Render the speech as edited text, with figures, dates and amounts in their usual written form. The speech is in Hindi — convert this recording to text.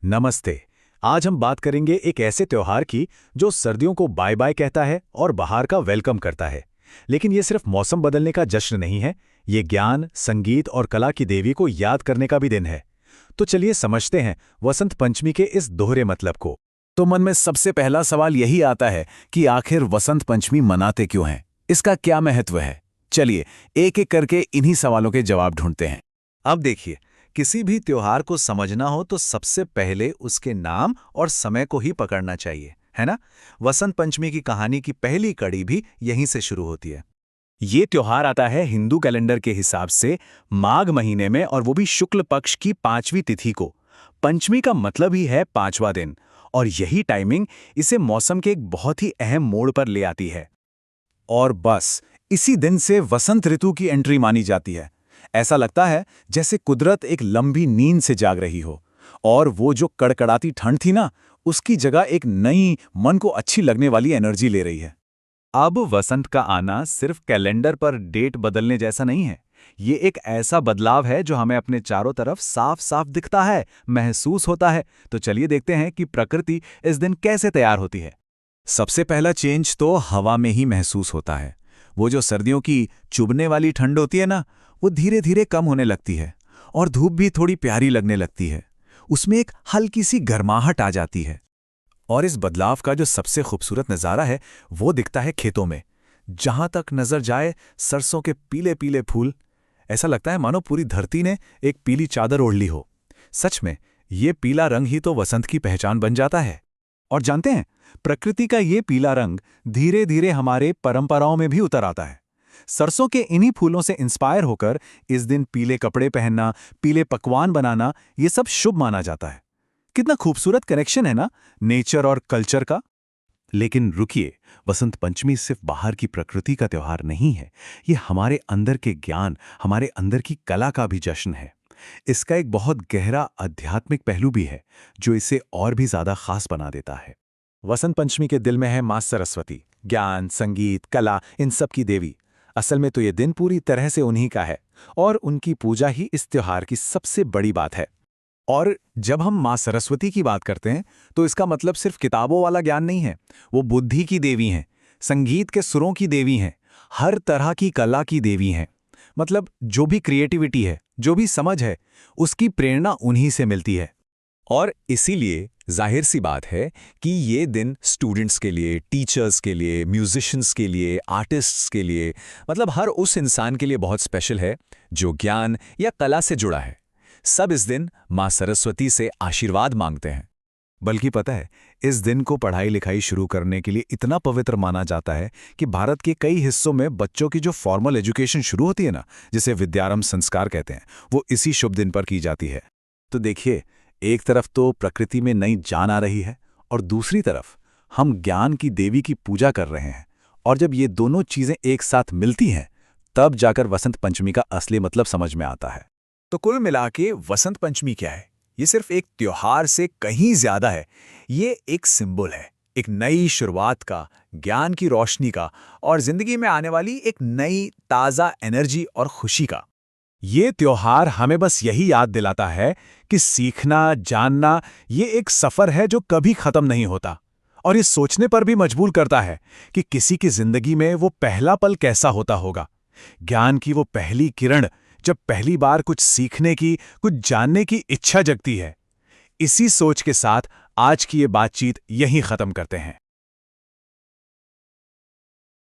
नमस्ते। आज हम बात करेंगे एक ऐसे त्योहार की जो सर्दियों को बाय बाय कहता है और बाहर का वेलकम करता है। लेकिन ये सिर्फ मौसम बदलने का जश्न नहीं है, ये ज्ञान, संगीत और कला की देवी को याद करने का भी दिन है। तो चलिए समझते हैं वसंत पंचमी के इस दोहरे मतलब को। तो मन में सबसे पहला सवाल यही आता है कि आखिर वसंत पंचमी मनाते क्यों हैं? इसका क्या महत्व है? चलिए एक एक करके इन्हीं सवालों के जवाब ढूंढते हैं। अब देखिए, किसी भी त्योहार को समझना हो तो सबसे पहले उसके नाम और समय को ही पकड़ना चाहिए, है ना? वसंत पंचमी की कहानी की पहली कड़ी भी यहीं से शुरू होती है। ये त्योहार आता है हिंदू कैलेंडर के हिसाब से माघ महीने में, और वो भी शुक्ल पक्ष की 5वीं तिथि को। पंचमी का मतलब ही है 5वां दिन, और यही टाइमिंग इसे मौसम के एक बहुत ही अहम मोड़ पर ले आती है। और बस इसी दिन से वसंत ऋतु की एंट्री मानी जाती है। ऐसा लगता है जैसे कुदरत एक लंबी नींद से जाग रही हो, और वो जो कड़कड़ाती ठंड थी ना, उसकी जगह एक नई, मन को अच्छी लगने वाली एनर्जी ले रही है। अब वसंत का आना सिर्फ कैलेंडर पर डेट बदलने जैसा नहीं है। ये एक ऐसा बदलाव है जो हमें अपने चारों तरफ साफ साफ दिखता है, महसूस होता है। तो चलिए देखते हैं कि प्रकृति इस दिन कैसे तैयार होती है। सबसे पहला चेंज तो हवा में ही महसूस होता है। वो जो सर्दियों की चुभने वाली ठंड होती है ना, वो धीरे धीरे कम होने लगती है, और धूप भी थोड़ी प्यारी लगने लगती है। उसमें एक हल्की सी गर्माहट आ जाती है। और इस बदलाव का जो सबसे खूबसूरत नज़ारा है वो दिखता है खेतों में। जहां तक नजर जाए सरसों के पीले पीले फूल। ऐसा लगता है मानो पूरी धरती ने एक पीली चादर ओढ़ ली हो। सच में ये पीला रंग ही तो वसंत की पहचान बन जाता है। और जानते हैं, प्रकृति का ये पीला रंग धीरे धीरे हमारे परंपराओं में भी उतर आता है। सरसों के इन्हीं फूलों से इंस्पायर होकर इस दिन पीले कपड़े पहनना, पीले पकवान बनाना, ये सब शुभ माना जाता है। कितना खूबसूरत कनेक्शन है ना, नेचर और कल्चर का। लेकिन रुकिए, वसंत पंचमी सिर्फ बाहर की प्रकृति का त्योहार नहीं है। ये हमारे अंदर के ज्ञान, हमारे अंदर की कला का भी जश्न है। इसका एक बहुत गहरा आध्यात्मिक पहलू भी है जो इसे और भी ज्यादा खास बना देता है। वसंत पंचमी के दिल में है मां सरस्वती, ज्ञान, संगीत, कला, इन सब की देवी। असल में तो ये दिन पूरी तरह से उन्हीं का है, और उनकी पूजा ही इस त्योहार की सबसे बड़ी बात है। और जब हम मां सरस्वती की बात करते हैं तो इसका मतलब सिर्फ किताबों वाला ज्ञान नहीं है। वो बुद्धि की देवी हैं, संगीत के सुरों की देवी हैं, हर तरह की कला की देवी हैं। मतलब जो भी क्रिएटिविटी है, जो भी समझ है, उसकी प्रेरणा उन्हीं से मिलती है। और इसीलिए जाहिर सी बात है कि ये दिन स्टूडेंट्स के लिए, टीचर्स के लिए, म्यूजिशियंस के लिए, आर्टिस्ट्स के लिए, मतलब हर उस इंसान के लिए बहुत स्पेशल है जो ज्ञान या कला से जुड़ा है। सब इस दिन मां सरस्वती से आशीर्वाद मांगते हैं। बल्कि पता है, इस दिन को पढ़ाई लिखाई शुरू करने के लिए इतना पवित्र माना जाता है कि भारत के कई हिस्सों में बच्चों की जो फॉर्मल एजुकेशन शुरू होती है ना, जिसे विद्यारंभ संस्कार कहते हैं, वो इसी शुभ दिन पर की जाती है। तो देखिए, एक तरफ तो प्रकृति में नई जान आ रही है, और दूसरी तरफ हम ज्ञान की देवी की पूजा कर रहे हैं। और जब ये दोनों चीजें एक साथ मिलती हैं, तब जाकर वसंत पंचमी का असली मतलब समझ में आता है। तो कुल मिला के वसंत पंचमी क्या है? ये सिर्फ एक त्योहार से कहीं ज्यादा है। ये एक सिंबल है, एक नई शुरुआत का, ज्ञान की रोशनी का, और जिंदगी में आने वाली एक नई ताजा एनर्जी और खुशी का। ये त्योहार हमें बस यही याद दिलाता है कि सीखना, जानना, ये एक सफर है जो कभी खत्म नहीं होता। और ये सोचने पर भी मजबूर करता है कि किसी की जिंदगी में वो पहला पल कैसा होता होगा। ज्ञान की वो पहली किरण, जब पहली बार कुछ सीखने की, कुछ जानने की इच्छा जगती है। इसी सोच के साथ आज की ये बातचीत यहीं खत्म करते हैं।